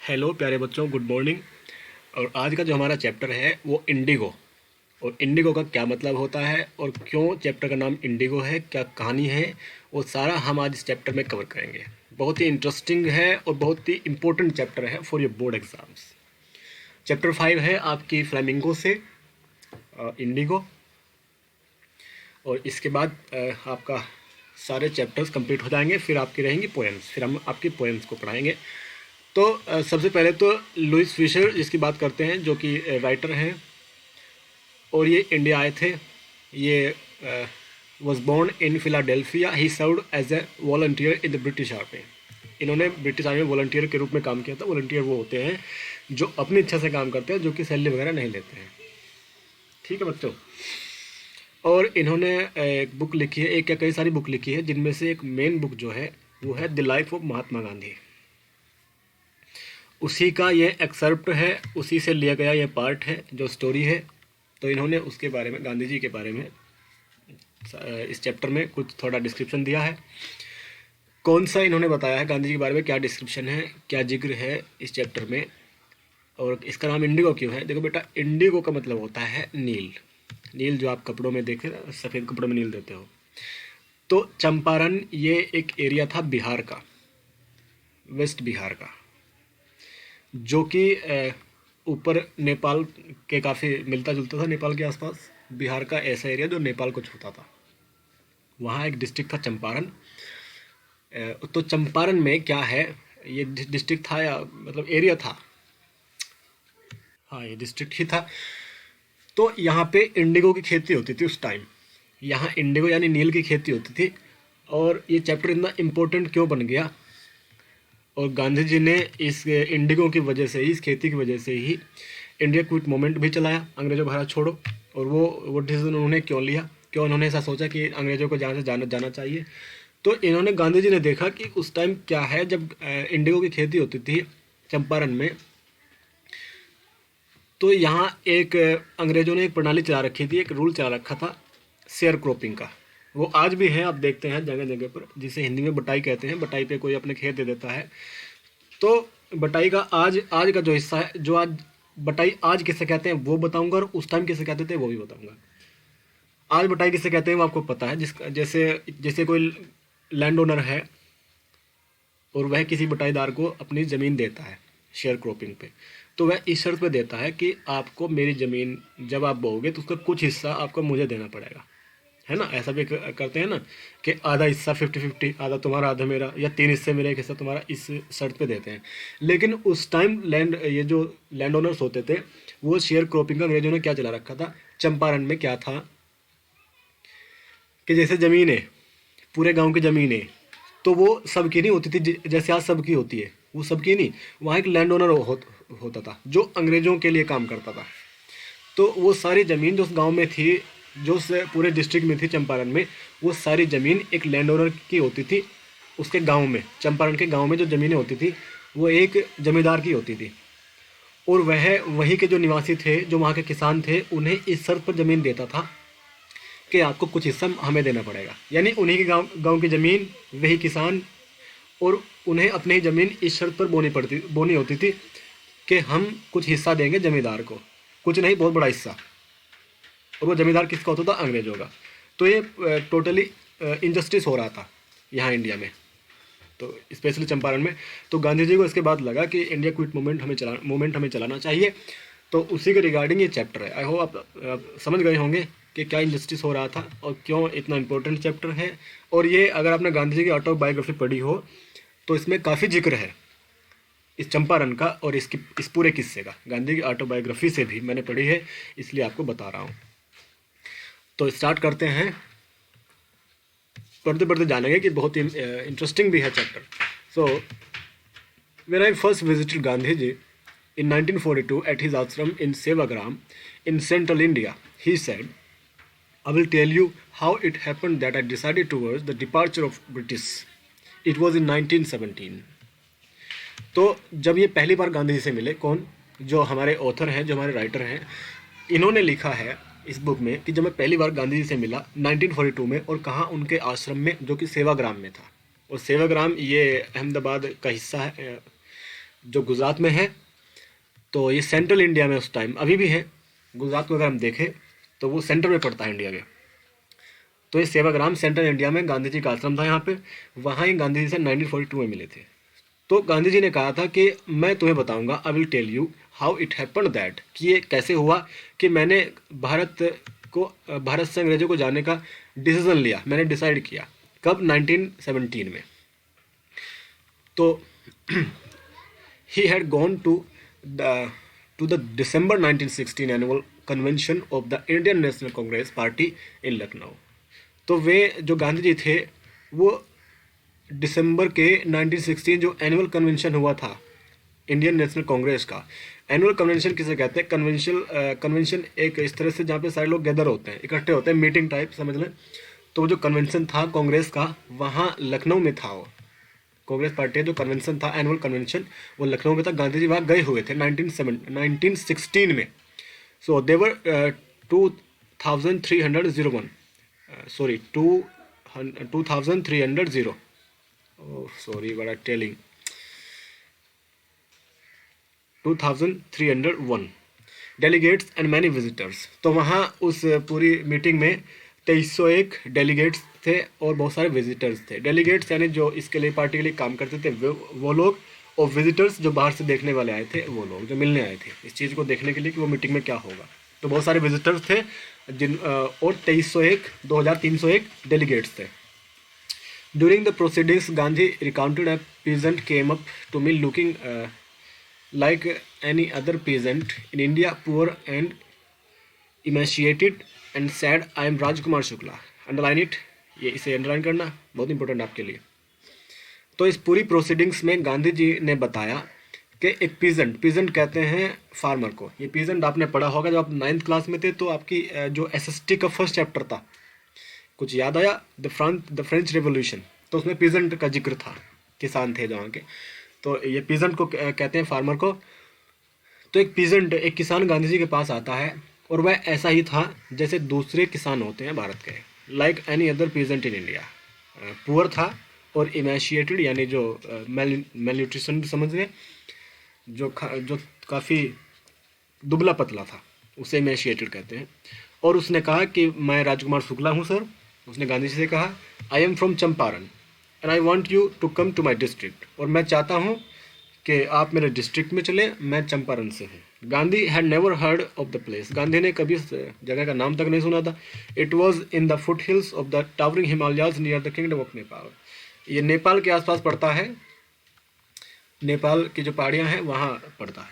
Hello प्यारे बच्चों, good morning. और आज का जो हमारा चैप्टर है वो इंडिगो। और इंडिगो का क्या मतलब होता है और क्यों चैप्टर का नाम इंडिगो है, क्या कहानी है, वो सारा हम आज इस चैप्टर में कवर करेंगे। बहुत ही इंटरेस्टिंग है और बहुत ही इम्पोर्टेंट चैप्टर है for your board exams. Chapter 5 है आपकी फ्लैमिंगो से इंडिगो। और इसके बाद आपका सारे चैप्टर्स कंप्लीट हो जाएंगे, फिर आपकी रहेंगी पोएम्स, फिर हम आपकी पोएम्स को पढ़ाएंगे। तो सबसे पहले तो लुइस फिशर जिसकी बात करते हैं, जो कि राइटर हैं और ये इंडिया आए थे। ये was born in Philadelphia. He served as a volunteer in the British army. इन्होंने ब्रिटिश आर्मी में वॉलंटियर के रूप में काम किया था। वॉलंटियर वो होते हैं जो अपनी इच्छा से काम करते हैं, जो कि सैलरी वगैरह नहीं लेते हैं। ठीक है बच्चों। और इन्होंने एक बुक लिखी है, एक या कई सारी बुक लिखी है, जिनमें से एक मेन बुक जो है वो है the life of Mahatma Gandhi. उसी का ये एक्सर्प्ट है, उसी से लिया गया ये पार्ट है जो स्टोरी है। तो इन्होंने उसके बारे में, गांधी जी के बारे में इस चैप्टर में कुछ थोड़ा डिस्क्रिप्शन दिया है। कौन सा इन्होंने बताया है गांधी जी के बारे में, क्या डिस्क्रिप्शन है, क्या जिक्र है इस चैप्टर में, और इसका नाम इंडिगो क्यों है। देखो बेटा, इंडिगो का मतलब होता है नील। नील जो आप कपड़ों में देखे, सफ़ेद कपड़ों में नील देते हो। तो चंपारण ये एक एरिया था बिहार का, वेस्ट बिहार का, जो कि ऊपर नेपाल के काफ़ी मिलता जुलता था। नेपाल के आसपास बिहार का ऐसा एरिया जो नेपाल को छूता था, वहाँ एक डिस्ट्रिक्ट था चंपारण। तो चंपारण में क्या है, ये डिस्ट्रिक्ट था या मतलब एरिया था, हाँ ये डिस्ट्रिक्ट ही था। तो यहाँ पे इंडिगो की खेती होती थी उस टाइम। यहाँ इंडिगो यानी नील की खेती होती थी। और ये चैप्टर इतना इम्पोर्टेंट क्यों बन गया, और गांधी जी ने इस इंडिगो की वजह से ही, इस खेती की वजह से ही इंडिया क्विट मूवमेंट भी चलाया, अंग्रेजों भारत छोड़ो। और वो डिसीजन उन्होंने क्यों लिया, क्यों उन्होंने ऐसा सोचा कि अंग्रेजों को जहाँ से जाना चाहिए। तो इन्होंने, गांधी जी ने देखा कि उस टाइम क्या है, जब इंडिगो की खेती होती थी चंपारण में, तो यहाँ एक अंग्रेजों ने एक प्रणाली चला रखी थी, एक रूल चला रखा था शेयर क्रॉपिंग का। वो आज भी है, आप देखते हैं जगह जगह पर, जिसे हिंदी में बटाई कहते हैं। बटाई पे कोई अपने खेत दे देता है, तो बटाई का आज आज का जो हिस्सा है, जो आज बटाई आज किसे कहते हैं वो बताऊंगा, और उस टाइम किसे कहते थे वो भी बताऊंगा। आज बटाई किसे कहते हैं वो आपको पता है, जिसका जैसे जैसे कोई लैंड ओनर है और वह किसी बटाईदार को अपनी ज़मीन देता है शेयर क्रॉपिंग पे, तो वह इस शर्त पे देता है कि आपको मेरी ज़मीन जब आप बोओगे तो उसका कुछ हिस्सा आपको मुझे देना पड़ेगा, है ना। ऐसा भी करते हैं ना कि आधा हिस्सा 50-50, आधा तुम्हारा आधा मेरा, या 3 हिस्से मेरा 1 हिस्सा तुम्हारा, इस शर्त पे देते हैं। लेकिन उस टाइम ये जो लैंड ओनर्स होते थे, वो शेयर क्रॉपिंग का अंग्रेजों ने क्या चला रखा था चंपारण में, क्या था कि जैसे ज़मीन है, पूरे गांव की ज़मीन है, तो वो सबकी नहीं होती थी जैसे आज सबकी होती है, वो सबकी नहीं। वहाँ एक लैंड ओनर होता था जो अंग्रेज़ों के लिए काम करता था। तो वो सारी ज़मीन जो उस गांव में थी, जो उस पूरे डिस्ट्रिक्ट में थी चंपारण में, वो सारी ज़मीन एक लैंड ओनर की होती थी। उसके गांव में, चंपारण के गांव में जो ज़मीनें होती थी वो एक जमींदार की होती थी। और वह वहीं के जो निवासी थे, जो वहाँ के किसान थे, उन्हें इस शर्त पर ज़मीन देता था कि आपको कुछ हिस्सा हमें देना पड़ेगा। यानी उन्हीं के गांव की ज़मीन, वही किसान, और उन्हें अपनी ज़मीन इस शर्त पर बोनी होती थी कि हम कुछ हिस्सा देंगे ज़मींदार को, कुछ नहीं बहुत बड़ा हिस्सा। और वो ज़मींदार किसका होता था, अंग्रेजों का। तो ये टोटली इनजस्टिस हो रहा था यहाँ इंडिया में, तो स्पेशली चंपारण में। तो गांधी जी को इसके बाद लगा कि इंडिया क्विट मूवमेंट हमें चलाना चाहिए। तो उसी के रिगार्डिंग ये चैप्टर है। आई होप आप समझ गए होंगे कि क्या इनजस्टिस हो रहा था और क्यों इतना इंपॉर्टेंट चैप्टर है। और ये अगर आपने गांधी जी की ऑटोबायोग्राफी पढ़ी हो तो इसमें काफ़ी जिक्र है इस चंपारण का और इस पूरे किस्से का। गांधी की ऑटोबायोग्राफी से भी मैंने पढ़ी है, इसलिए आपको बता रहा हूँ। तो स्टार्ट करते हैं। पढ़ते पढ़ते जानेंगे कि बहुत ही इंटरेस्टिंग भी है chapter. So when I first visited Gandhi ji in 1942 at his ashram in Sevagram in central India, he said, I will tell you how it happened that I decided towards the departure of British. It was in 1917. तो जब ये पहली बार गांधी जी से मिले, कौन, जो हमारे author हैं, जो हमारे राइटर हैं, इन्होंने लिखा है इस बुक में कि जब मैं पहली बार गांधी जी से मिला 1942 में, और कहाँ, उनके आश्रम में जो कि सेवाग्राम में था। और सेवाग्राम ये अहमदाबाद का हिस्सा है, जो गुजरात में है, तो ये सेंट्रल इंडिया में उस टाइम अभी भी है। गुजरात को अगर हम देखें तो वो सेंटर में पड़ता है इंडिया के। तो ये सेवाग्राम सेंट्रल इंडिया में गांधी जी का आश्रम था यहाँ पे, वहाँ ही गांधी जी से 1942 में मिले थे। तो गांधी जी ने कहा था कि मैं तुम्हें बताऊंगा, I will tell you how it happen that, कि ये कैसे हुआ कि मैंने भारत से अंग्रेजों को जाने का डिसीजन लिया, मैंने डिसाइड किया। कब? 1917 में। तो he had gone to the December 1916 annual convention of the Indian National Congress Party in Lucknow। तो वे जो गांधी जी थे वो दिसंबर के 1916 जो एनुअल कन्वेंशन हुआ था इंडियन नेशनल कांग्रेस का। एनुअल कन्वेंशन किसे कहते हैं? कन्वेंशन एक इस तरह से जहाँ पे सारे लोग गैदर होते हैं, इकट्ठे होते हैं, मीटिंग टाइप समझ लें। तो वो जो कन्वेंशन था कांग्रेस का, वहाँ लखनऊ में था। वो कांग्रेस पार्टी जो कन्वेंशन था, एनुअल कन्वेंशन, वो लखनऊ में था। गांधी जी वहाँ गए हुए थे 1916 में। सो देवर 2301 sorry 2300 sorry what I telling 2301 delegates and many visitors. तो वहाँ उस पूरी मीटिंग में 2301 डेलीगेट्स थे और बहुत सारे विजिटर्स थे। डेलीगेट्स यानी जो इसके लिए पार्टी के लिए काम करते थे वो लोग, और विजिटर्स जो बाहर से देखने वाले आए थे, वो लोग जो मिलने आए थे इस चीज़ को देखने के लिए कि वो मीटिंग में क्या होगा। तो बहुत सारे विजिटर्स थे और 2301 2301 डेलीगेट्स थे। During the proceedings Gandhi recounted a peasant came up to me looking like any other peasant in India, poor and emaciated, and said, I am Rajkumar Shukla. Underline it, ये इसे अंडरलाइन करना बहुत important आपके लिए। तो इस पूरी प्रोसीडिंग्स में गांधी जी ने बताया कि एक पीजेंट कहते हैं फार्मर को। ये पीजेंट आपने पढ़ा होगा जब आप 9th क्लास में थे, तो आपकी जो एसएसटी का फर्स्ट चैप्टर था, कुछ याद आया? द फ्रेंच रेवोल्यूशन, तो उसमें पीजेंट का जिक्र था, किसान थे जहाँ के। तो ये पीजेंट को कहते हैं फार्मर को। तो एक किसान गांधी जी के पास आता है, और वह ऐसा ही था जैसे दूसरे किसान होते हैं भारत के, like any other peasant in India. Poor था और इमेशिएटेड यानी जो मेल न्यूट्रिशन समझ लें, जो काफ़ी दुबला पतला था, उसे इमेशिएटेड कहते हैं। और उसने कहा कि मैं राजकुमार शुक्ला हूँ सर। उसने गांधी जी से कहा, I am from Champaran and I want you to come to my district, और मैं चाहता हूँ कि आप मेरे डिस्ट्रिक्ट में चलें, मैं चंपारण से हूँ। Gandhi had never heard of the place, Gandhi ने कभी इस जगह का नाम तक नहीं सुना था। It was in the foot hills of the towering Himalayas near the kingdom of Nepal. ये नेपाल के आसपास पड़ता है, नेपाल की जो पहाड़ियाँ हैं वहाँ पड़ता है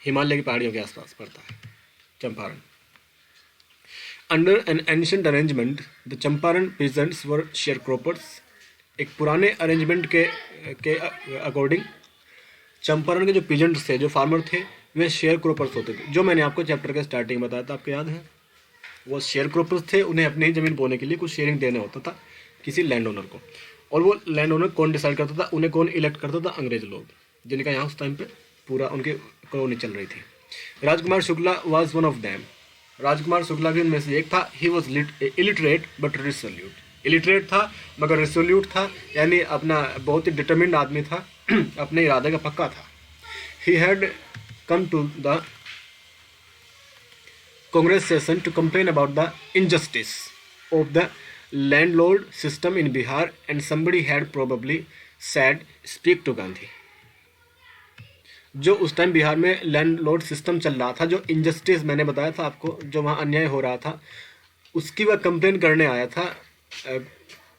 हिमालय की पहाड़ियों के आसपास पड़ता है Champaran. Under an ancient arrangement the Champaran peasants were sharecroppers. एक पुराने अरेंजमेंट के अकॉर्डिंग चंपारण के जो पीजेंट्स थे, जो फार्मर थे, वे शेयर क्रोपर्स होते थे। जो मैंने आपको चैप्टर के स्टार्टिंग में बताया था, आपको याद है? वो शेयर क्रोपर्स थे। उन्हें अपनी ही ज़मीन बोने के लिए कुछ शेयरिंग देना होता था किसी लैंड ओनर को, और वो लैंड ओनर कौन डिसाइड करता था? उन्हें कौन इलेक्ट करता था? अंग्रेज लोग, जिनका यहाँ उस टाइम पे पूरा उनकी कॉलोनी चल रही थी। Rajkumar Shukla was one of them. Rajkumar Shukla भी उनमें से एक था। He was illiterate but resolute. Illiterate था मगर रिसोल्यूट था, यानी अपना बहुत ही डिटर्मिन्ड आदमी था, अपने इरादे का पक्का था। He had come to the Congress session to complain about the injustice of the landlord system in Bihar and somebody had probably said speak to Gandhi. जो उस टाइम बिहार में लैंडलॉर्ड सिस्टम चल रहा था, जो इनजस्टिस मैंने बताया था आपको, जो वहाँ अन्याय हो रहा था, उसकी वह कंप्लेन करने आया था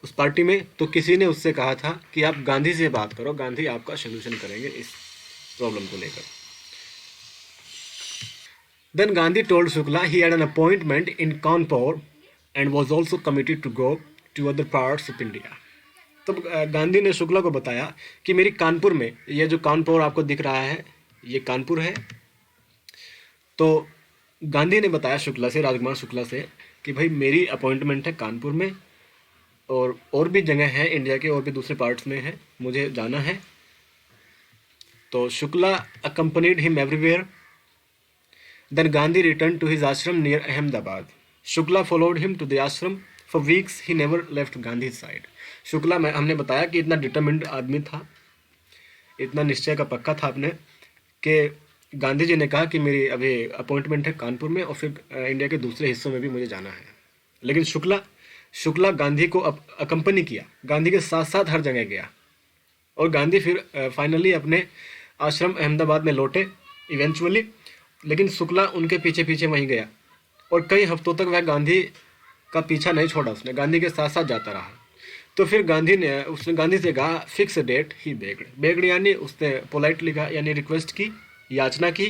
उस पार्टी में। तो किसी ने उससे कहा था कि आप गांधी से बात करो, गांधी आपका सोल्यूशन करेंगे इस प्रॉब्लम को लेकर। Then Gandhi told Shukla he had an appointment in Kanpur and was also committed to go to other parts of India. तब गांधी ने शुक्ला को बताया कि मेरी कानपुर में, ये जो कानपुर आपको दिख रहा है, ये कानपुर है। तो गांधी ने बताया शुक्ला से, राजकुमार शुक्ला से, कि भाई मेरी अपॉइंटमेंट है कानपुर में, और भी जगह है इंडिया के, और भी दूसरे पार्ट्स में है, मुझे जाना है। तो Shukla accompanied him everywhere. Then Gandhi return to his ashram near Ahmedabad. Shukla followed him to the ashram for weeks. He never left Gandhi side. Shukla में हमने बताया कि इतना डिटरमिन्ड आदमी था, इतना निश्चय का पक्का था अपने कि गांधी जी ने कहा कि मेरी अभी अपॉइंटमेंट है कानपुर में और फिर इंडिया के दूसरे हिस्सों में भी मुझे जाना है। लेकिन शुक्ला शुक्ला गांधी को अकम्पनी किया, गांधी के साथ साथ हर जगह गया और गांधी फिर फाइनली अपने आश्रम अहमदाबाद में लौटे इवेंचुअली। लेकिन शुक्ला उनके पीछे पीछे वहीं गया और कई हफ्तों तक वह गांधी का पीछा नहीं छोड़ा, उसने गांधी के साथ साथ जाता रहा। तो फिर उसने गांधी से कहा फिक्स डेट ही बेग्ड। बेग्ड यानी उसने पोलाइटली कहा, यानी रिक्वेस्ट की, याचना की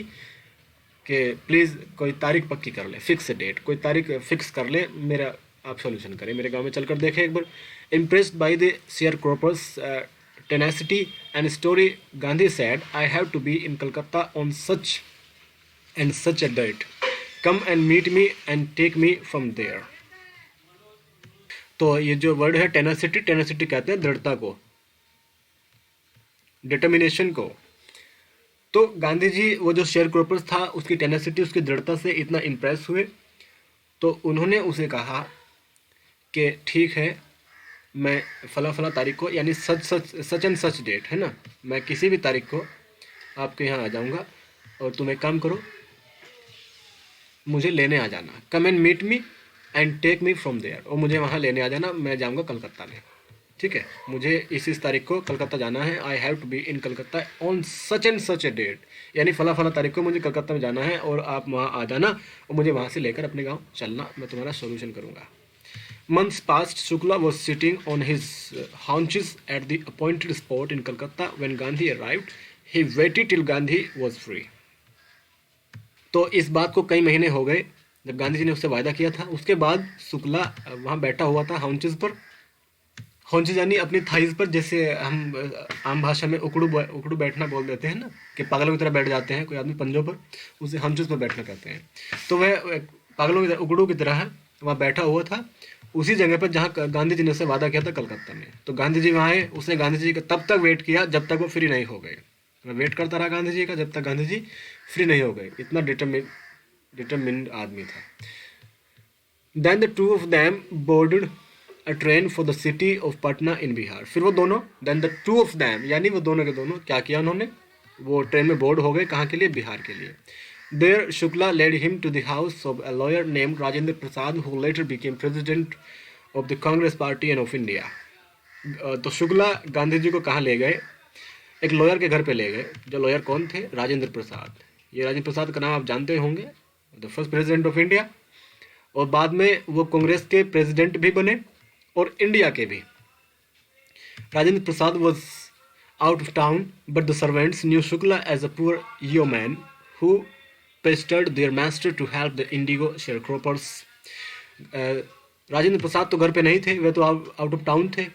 कि प्लीज़ कोई तारीख पक्की कर ले, फिक्स डेट, कोई तारीख फिक्स कर ले, मेरा आप सोल्यूशन करें, मेरे गांव में चलकर देखें एक बार। Impressed by the sharecroppers tenacity and story, Gandhi said, I have to be in Calcutta on such and such a date. Come and meet me and take me from there. तो ये जो word है tenacity, tenacity कहते हैं दृढ़ता को, determination को। तो गांधी जी वो जो शेयर क्रॉपर्स था उसकी टेनासिटी, उसकी दृढ़ता से इतना इम्प्रेस हुए तो उन्होंने उसे कहा कि ठीक है, मैं फला फला तारीख को, यानी सच एंड सच डेट है ना, मैं किसी भी तारीख को आपके यहाँ आ जाऊँगा और तुम एक काम करो, मुझे लेने आ जाना। Come and meet me and take me from there, और मुझे वहाँ लेने आ जाना, मैं जाऊँगा कलकत्ता में, ठीक है, मुझे इस तारीख को कलकत्ता जाना है। I have to be in Calcutta on such and such a date, यानी फला फला तारीख को मुझे कलकत्ता में जाना है और आप वहाँ आ जाना और मुझे वहाँ से लेकर अपने गाँव चलना, मैं तुम्हारा सोल्यूशन करूँगा। Months passed. Shukla was sitting on his haunches at the appointed spot in Calcutta when Gandhi arrived. He waited till Gandhi was free. तो इस बात को कई महीने हो गए जब गांधी जी ने उससे वायदा किया था। उसके बाद शुक्ला वहाँ बैठा हुआ था हाउंचेस पर, हाउंचेस यानी अपनी थाइज पर, जैसे हम आम भाषा में उकड़ू बैठना बोल देते हैं ना, कि पागलों की तरह बैठ जाते हैं कोई आदमी पंजों पर, उसे हाउंचेस पर बैठना कहते हैं। तो वह पागलों की तरह, उकड़ू की तरह वहाँ बैठा हुआ था उसी जगह पर जहाँ गांधी जी ने उससे वादा किया था कलकत्ता में। तो गांधी जी वहाँ आए, उसने गांधी जी का तब तक वेट किया जब तक वो फ्री नहीं हो गए। मैं वेट करता रहा गांधी जी का जब तक गांधी जी फ्री नहीं हो गए, इतना डिटरमिन्ड आदमी था। Then the two of them boarded a train for the city of Patna in Bihar. फिर वो दोनों, then the two of them यानी वो दोनों के दोनों क्या किया उन्होंने, वो ट्रेन में बोर्ड हो गए, कहाँ के लिए, बिहार के लिए। There, Shukla led him to the house of a lawyer named Rajendra Prasad, who later became president of the Congress Party and of India. तो शुक्ला गांधी जी को कहाँ ले गए, एक लॉयर के घर पे ले गए। जो लॉयर कौन थे, राजेंद्र प्रसाद। ये राजेंद्र प्रसाद का नाम आप जानते होंगे, the first president of India, और बाद में वो कांग्रेस के प्रेसिडेंट भी बने और इंडिया के भी। Rajendra Prasad was out of town but the servants knew Shukla as a poor yeoman who pestered their master to help the indigo sharecroppers. Rajendra Prasad तो घर पे नहीं थे, वे तो आउट ऑफ टाउन थे,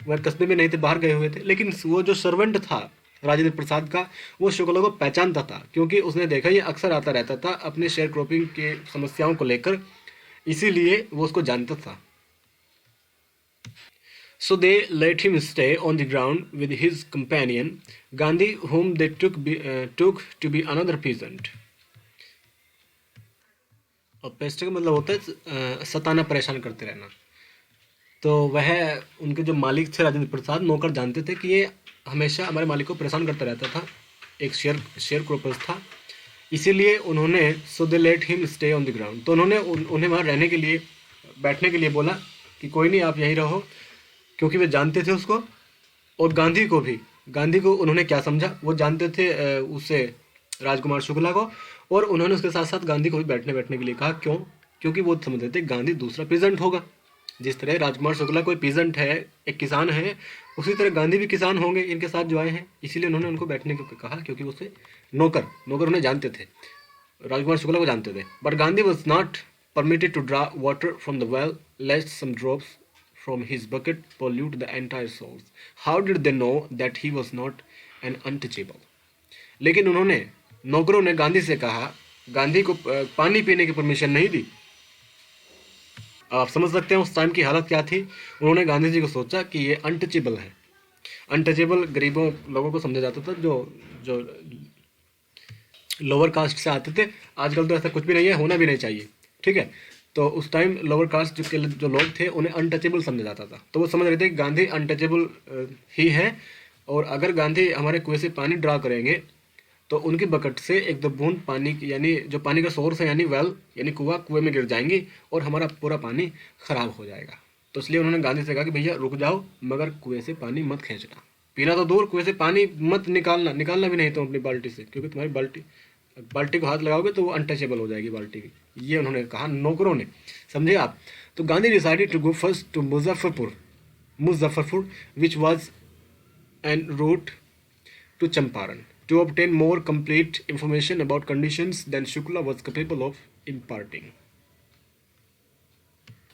वह कस्बे में नहीं थे, बाहर गए हुए थे। लेकिन वो जो सर्वेंट था राजेंद्र प्रसाद का, वो शुक्ला को पहचानता था, क्योंकि उसने देखा ये अक्सर आता रहता था अपने शेयर क्रॉपिंग के समस्याओं को लेकर, इसीलिए वो उसको जानता था। So they let him stay on the ground with his companion Gandhi, whom they took to be another peasant. और पेस्टर का मतलब होता है सताना, परेशान करते रहना। तो वह उनके जो मालिक थे राजेंद्र प्रसाद, नौकर जानते थे कि ये हमेशा हमारे मालिक को परेशान करता रहता था, एक शेयर क्रॉपर्स था, इसीलिए उन्होंने so they let him stay on the ground. तो उन्होंने उन्हें वहाँ रहने के लिए, बैठने के लिए बोला कि कोई नहीं, आप यहीं रहो, क्योंकि वे जानते थे उसको। और गांधी को भी, गांधी को उन्होंने क्या समझा, वो जानते थे उससे राजकुमार शुक्ला को, और उन्होंने उसके साथ साथ गांधी को भी बैठने के लिए कहा। क्यों? क्योंकि वो समझते थे गांधी दूसरा पीजेंट होगा। जिस तरह राजकुमार शुक्ला कोई पीजेंट है, एक किसान है, उसी तरह गांधी भी किसान होंगे इनके साथ जो आए हैं, इसीलिए उन्होंने उनको बैठने को कहा, क्योंकि उससे नौकर उन्हें जानते थे, राजकुमार शुक्ला को जानते थे। But Gandhi was not permitted to draw water from the well lest some drops from his bucket pollute the entire source. How did they know that he was not an untouchable? लेकिन उन्होंने, नौकरों ने गांधी से कहा, गांधी को पानी पीने की परमिशन नहीं दी। आप समझ सकते हैं उस टाइम की हालत क्या थी। उन्होंने गांधी जी को सोचा कि ये अनटचेबल है। अनटचेबल गरीबों लोगों को समझा जाता था, जो लोअर कास्ट से आते थे। आजकल तो ऐसा कुछ भी नहीं है, होना भी नहीं चाहिए, ठीक है। तो उस टाइम लोअर कास्ट जो लोग थे उन्हें अनटचेबल समझा जाता था। तो वो समझ रहे थे कि गांधी अनटचेबल ही है, और अगर गांधी हमारे कुएं से पानी ड्रा करेंगे तो उनकी बकेट से एक दो बूंद पानी यानी जो पानी का सोर्स है यानी वेल यानी कुएं में गिर जाएंगी और हमारा पूरा पानी खराब हो जाएगा। तो इसलिए उन्होंने गांधी से कहा कि भैया रुक जाओ, मगर कुएं से पानी मत खींचना, पीना तो दूर, कुएं से पानी मत निकालना भी नहीं तुम अपनी बाल्टी से, क्योंकि तुम्हारी बाल्टी को हाथ लगाओगे तो वो अनटचेबल हो जाएगी बाल्टी भी। ये उन्होंने कहा नौकरों ने, समझे आप। तो Gandhi decided to go first to Muzaffarpur which was en route to Champaran to obtain more complete information about conditions than Shukla was capable of imparting.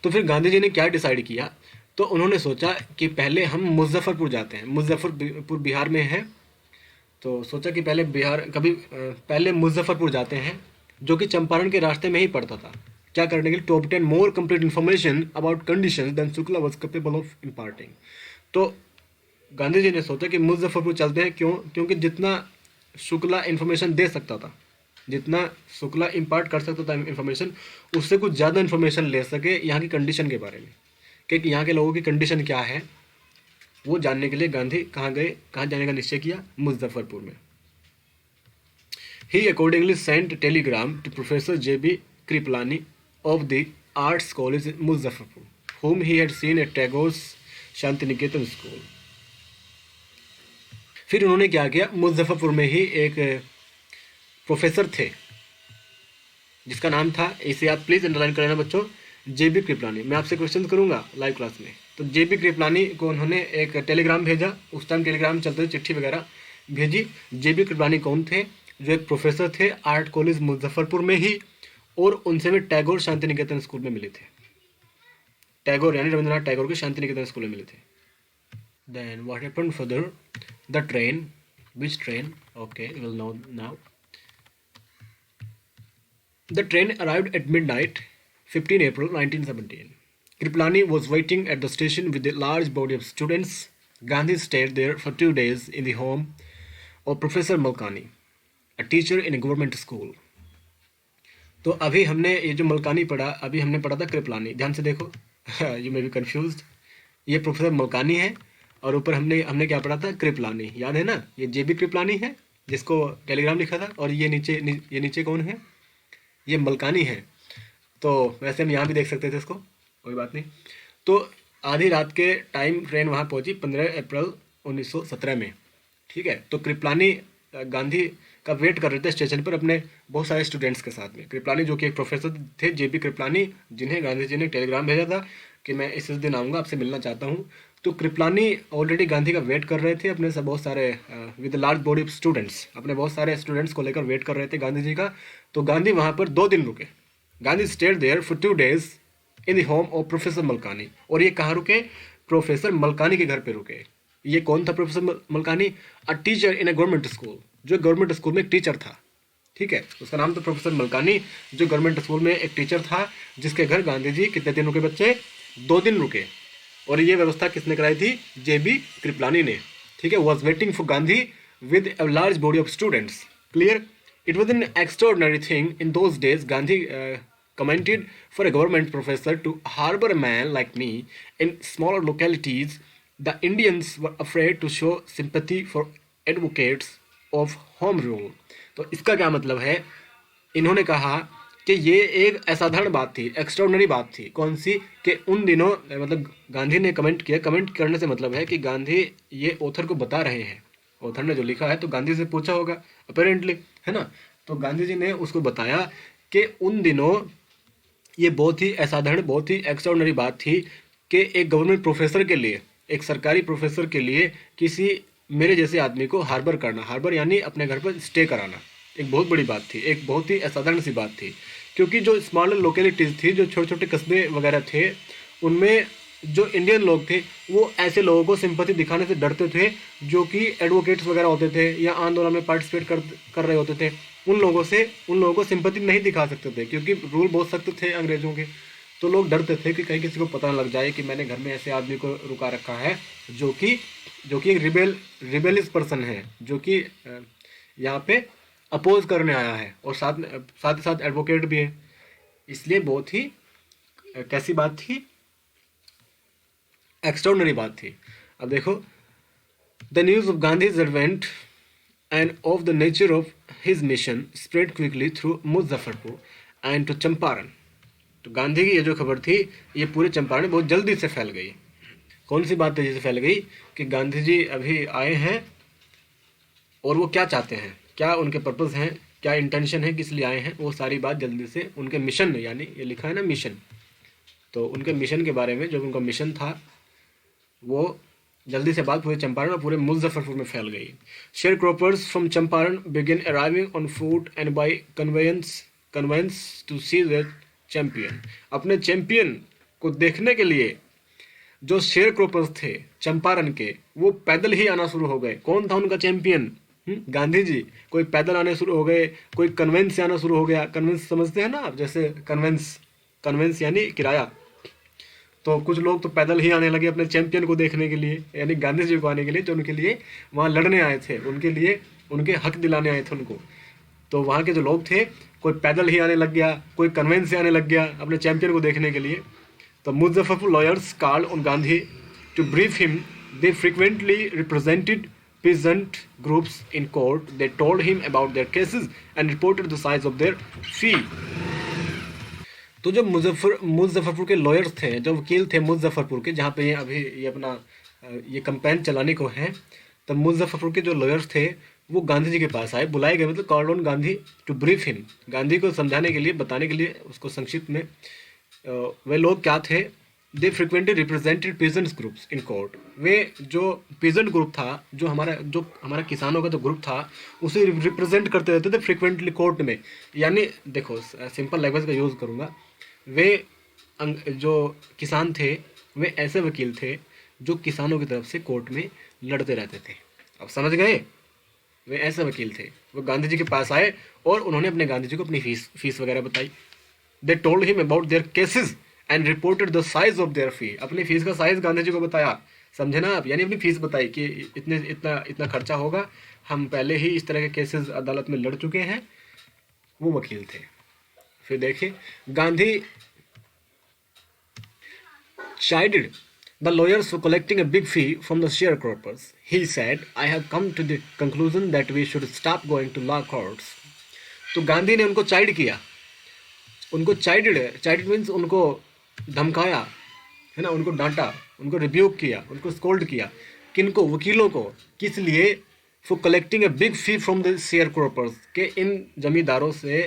तो फिर गांधी जी ने क्या डिसाइड किया, तो उन्होंने सोचा कि पहले हम मुजफ्फरपुर जाते हैं। मुजफ्फरपुर बिहार में है, तो सोचा कि पहले मुजफ्फरपुर जाते हैं, जो कि चंपारण के रास्ते में ही पड़ता था। क्या करने के लिए? To obtain more complete information about conditions then Shukla was capable of imparting. तो गांधी जी ने सोचा कि मुजफ्फरपुर चलते हैं, क्योंकि जितना शुक्ला इन्फॉर्मेशन दे सकता था, जितना शुक्ला इम्पार्ट कर सकता था इन्फॉर्मेशन, उससे कुछ ज़्यादा इन्फॉर्मेशन ले सके यहाँ की कंडीशन के बारे में, कि यहाँ के लोगों की कंडीशन क्या है, वो जानने के लिए गांधी कहाँ जाने का निश्चय किया? मुजफ्फरपुर में। He accordingly sent telegram to professor JB Kripalani of the arts college in Muzaffarpur, whom he had seen at Tagore's Shantiniketan school. फिर उन्होंने क्या किया, मुजफ्फरपुर में ही एक प्रोफेसर थे जिसका नाम था, इसे आप प्लीज़ अंडरलाइन कर लेना बच्चों, JB कृपलानी। मैं आपसे क्वेश्चन करूंगा लाइव क्लास में। तो JB कृपलानी को उन्होंने एक टेलीग्राम भेजा, उस टाइम टेलीग्राम चलते थे, चिट्ठी वगैरह भेजी। JB कृपलानी कौन थे? जो एक प्रोफेसर थे आर्ट कॉलेज मुजफ्फरपुर में ही, और उनसे भी टैगोर शांति निकेतन स्कूल में मिले थे। टैगोर यानी रविंद्रनाथ टैगोर के शांति निकेतन स्कूल में मिले थे। Then what happened further? The train, which train? Okay, we will know now. The train arrived at midnight, 15 April 1917. Kripalani was waiting at the station with a large body of students. Gandhi stayed there for 2 days in the home of Professor Malkani, a teacher in a government school. तो अभी हमने ये जो मलकानी पढ़ा, अभी हमने पढ़ा था कृपलानी। ध्यान से देखो, यू मे बी कंफ्यूज्ड। ये प्रोफेसर मलकानी है और ऊपर हमने क्या पढ़ा था? कृपलानी। याद है ना? ये JB कृपलानी है जिसको टेलीग्राम लिखा था, और ये नीचे कौन है? ये मलकानी है। तो वैसे हम यहाँ भी देख सकते थे इसको, कोई बात नहीं। तो आधी रात के टाइम ट्रेन वहाँ पहुँची 15 अप्रैल 1917 में, ठीक है। तो कृपलानी गांधी का वेट कर रहे थे स्टेशन पर अपने बहुत सारे स्टूडेंट्स के साथ में। कृपलानी जो कि एक प्रोफेसर थे, JB कृपलानी, जिन्हें गांधी जी ने टेलीग्राम भेजा था कि मैं इस दिन आऊँगा, आपसे मिलना चाहता हूँ। तो कृपलानी ऑलरेडी गांधी का वेट कर रहे थे अपने सब बहुत सारे with large body of students, अपने बहुत सारे स्टूडेंट्स को लेकर वेट कर रहे थे गांधी जी का। तो गांधी वहाँ पर 2 दिन रुके। Gandhi stayed there for 2 days in the home of professor Malkani. और ये कहाँ रुके? प्रोफेसर मलकानी के घर पे रुके। ये कौन था professor Malkani? A teacher in a government school, जो गवर्नमेंट स्कूल में एक टीचर था, ठीक है। उसका नाम तो प्रोफेसर मलकानी, जो गवर्नमेंट स्कूल में एक टीचर था, जिसके घर गांधी जी कितने दिन रुके बच्चे? 2 दिन रुके। और ये व्यवस्था किसने कराई थी? JB कृपलानी ने, ठीक है। Was waiting for Gandhi with a large body of students. Clear? It was an extraordinary thing in those days. Gandhi commented for a government professor to harbor a man like me in smaller localities. The Indians were afraid to show sympathy for advocates of home rule. तो इसका क्या मतलब है? इन्होंने कहा कि ये एक असाधारण बात थी, एक्स्ट्राऑर्डिनरी बात थी। कौन सी? कि उन दिनों, मतलब गांधी ने कमेंट किया। कमेंट करने से मतलब है कि गांधी ये ऑथर को बता रहे हैं, ऑथर ने जो लिखा है तो गांधी से पूछा होगा अपेरेंटली, है ना। तो गांधी जी ने उसको बताया कि उन दिनों ये बहुत ही असाधारण, बहुत ही एक्स्ट्राऑर्डिनरी बात थी कि एक गवर्नमेंट प्रोफेसर के लिए, एक सरकारी प्रोफेसर के लिए किसी मेरे जैसे आदमी को हार्बर करना, हार्बर यानी अपने घर पर स्टे कराना, एक बहुत बड़ी बात थी, एक बहुत ही असाधारण सी बात थी। क्योंकि जो स्मॉलर लोकेलिटीज़ थी, जो छोटे छोटे कस्बे वगैरह थे, उनमें जो इंडियन लोग थे वो ऐसे लोगों को सिंपैथी दिखाने से डरते थे जो कि एडवोकेट्स वगैरह होते थे या आंदोलन में पार्टिसिपेट कर रहे होते थे। उन लोगों को सिंपैथी नहीं दिखा सकते थे, क्योंकि रूल बहुत सख्त थे अंग्रेज़ों के। तो लोग डरते थे कि कहीं किसी को पता न लग जाए कि मैंने घर में ऐसे आदमी को रुका रखा है जो कि एक रिबेलियस पर्सन है, जो कि यहाँ पे अपोज करने आया है, और साथ ही साथ एडवोकेट भी है। इसलिए बहुत ही कैसी बात थी? एक्स्ट्राऑर्डिनरी बात थी। अब देखो, the news of Gandhi's advent and of the nature of his mission spread quickly through Muzaffarpur and to Champaran. तो गांधी की ये जो खबर थी ये पूरे चंपारण में बहुत जल्दी से फैल गई। कौन सी बात तेजी से फैल गई कि गांधी जी अभी आए हैं और वो क्या चाहते हैं, क्या उनके पर्पस हैं, क्या इंटेंशन है, किस लिए आए हैं, वो सारी बात जल्दी से उनके मिशन, यानी ये लिखा है ना मिशन, तो उनके मिशन के बारे में जो उनका मिशन था वो जल्दी से बात पूरे चंपारण और पूरे मुजफ्फरपुर में फैल गई। Sharecroppers from Champaran begin arriving on foot and by conveyance to see their champion. अपने चैंपियन को देखने के लिए जो शेयर क्रॉपर्स थे चंपारण के वो पैदल ही आना शुरू हो गए। कौन था उनका चैंपियन? गांधी जी। कोई पैदल आने शुरू हो गए, कोई कन्वेंस से आना शुरू हो गया। कन्वेंस समझते हैं ना आप, जैसे कन्वेंस यानी किराया। तो कुछ लोग तो पैदल ही आने लगे अपने चैंपियन को देखने के लिए, यानी गांधी जी को आने के लिए, जो उनके लिए वहाँ लड़ने आए थे, उनके लिए उनके हक दिलाने आए थे उनको। तो वहाँ के जो लोग थे कोई पैदल ही आने लग गया, कोई कन्वेंस से आने लग गया अपने चैंपियन को देखने के लिए। तो Muzaffarpur lawyers called on Gandhi to brief him. They frequently represented peasant groups in court. They told him about their cases and reported the size of their fee. तो जो मुजफ्फरपुर के लॉयर्स थे, जो वकील थे मुजफ्फरपुर के, जहाँ पे ये अभी ये अपना ये कंपेन चलाने को है, तब मुजफ्फरपुर के जो लॉयर्स थे वो गांधी जी के पास आए, बुलाए गए, मतलब called on Gandhi to brief him. Gandhi को समझाने के लिए, बताने के लिए, उसको संक्षिप्त में वे लोग क्या थे। They frequently represented peasants groups in court. वे जो पीजेंट ग्रुप था, जो हमारा किसानों का जो ग्रुप था, उसे रिप्रेजेंट करते रहते थे फ्रिक्वेंटली कोर्ट में। यानी देखो सिंपल लैंग्वेज का यूज़ करूँगा, वे जो किसान थे वे ऐसे वकील थे जो किसानों की तरफ से कोर्ट में लड़ते रहते थे। अब समझ गए? वे ऐसे वकील थे। वो गांधी जी के पास आए और उन्होंने अपने गांधी जी को अपनी फीस वगैरह बताई। They told him about their cases and reported the size of their fee. अपनी फीस का साइज गांधी जी को बताया, समझे ना आप? यानी अपनी फीस बताई कि इतना खर्चा होगा, हम पहले ही इस तरह के केसेस अदालत में लड़ चुके हैं। वो वकील थे। फिर देखिए, Gandhi chided the lawyers for collecting a big fee from the sharecroppers. He said, I have come to the conclusion that we should stop going to law courts. तो गांधी ने उनको चाइड किया, उनको चाइडेड मीन्स उनको धमकाया, है ना, उनको डांटा, उनको रिब्यूक किया, उनको स्कोल्ड किया। किनको? वकीलों को। किस लिए? For collecting a big fee from the share croppers, के इन जमींदारों से,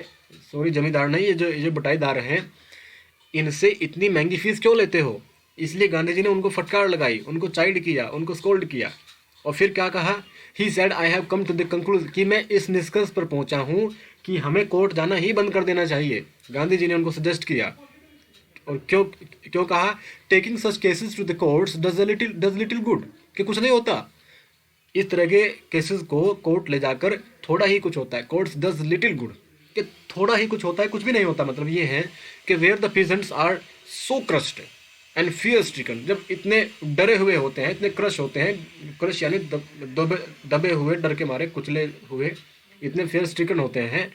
सॉरी जमींदार नहीं, ये जो बटाईदार हैं, इनसे इतनी महंगी फीस क्यों लेते हो? इसलिए गांधी जी ने उनको फटकार लगाई, उनको चाइड किया, उनको स्कोल्ड किया। और फिर क्या कहा? He said I have come to the conclusion, कि मैं इस निष्कर्ष पर पहुंचा हूं कि हमें कोर्ट जाना ही बंद कर देना चाहिए। गांधी जी ने उनको सजेस्ट किया। और क्यों कहा? Taking such cases to the courts does little good, कि कुछ नहीं होता। इस तरह के केसेस को कोर्ट ले जाकर थोड़ा ही कुछ होता है। कोर्ट्स डज लिटिल गुड, कि थोड़ा ही कुछ होता है, कुछ भी नहीं होता। मतलब ये है कि where the peasants are so crushed and fear stricken, जब इतने डरे हुए होते हैं, इतने क्रश होते हैं, क्रश यानी दबे हुए, डर के मारे, कुचले हुए, इतने फियर स्ट्रिकन होते हैं,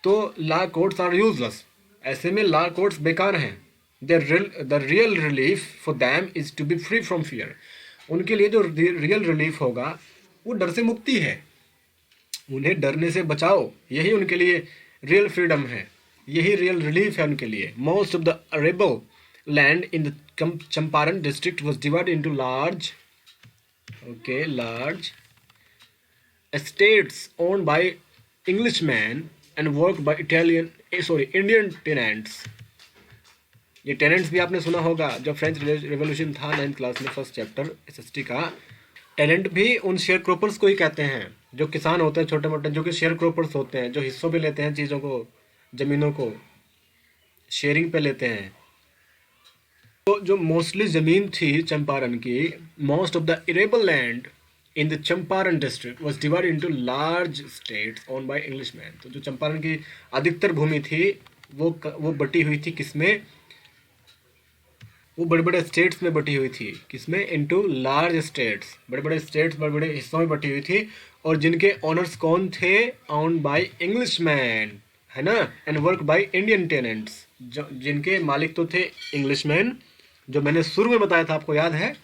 तो लॉ कोर्ट्स आर यूजलेस। ऐसे में लॉ कोर्ट्स बेकार हैं। The real relief for them is to be free from fear. उनके लिए जो रियल रिलीफ होगा वो डर से मुक्ति है। उन्हें डरने से बचाओ, यही उनके लिए रियल फ्रीडम है, यही रियल रिलीफ है उनके लिए। Most of the arable land in the Champaran district was divided into large estates owned by Englishmen and worked by Indian tenants. ये टेनेंट्स भी आपने सुना होगा, जब फ्रेंच रेवोल्यूशन था 9th क्लास में, फर्स्ट चैप्टर SST का। टेनेंट भी उन शेयर क्रॉपर्स को ही कहते हैं जो किसान होते हैं, छोटे मोटे, जो कि शेयर क्रॉपर्स होते हैं, जो हिस्सों पे लेते हैं चीज़ों को, ज़मीनों को शेयरिंग पे लेते हैं। तो जो मोस्टली ज़मीन थी चंपारण की, most of the arable land in the Champaran district was divided into large estates owned by Englishman. तो जो चंपारण की अधिकतर भूमि थी वो बटी हुई थी किसमें? वो बड़े बड़े स्टेट्स में बटी हुई थी। किसमें? इनटू लार्ज स्टेट्स, बड़े बड़े स्टेट्स, बड़े बड़े हिस्सों में बटी हुई थी। और जिनके ऑनर्स कौन थे? ओन्ड बाय इंग्लिशमैन, है ना, and work by Indian tenants. जिनके मालिक तो थे इंग्लिशमैन, जो मैंने शुरू में बताया था, आपको याद है।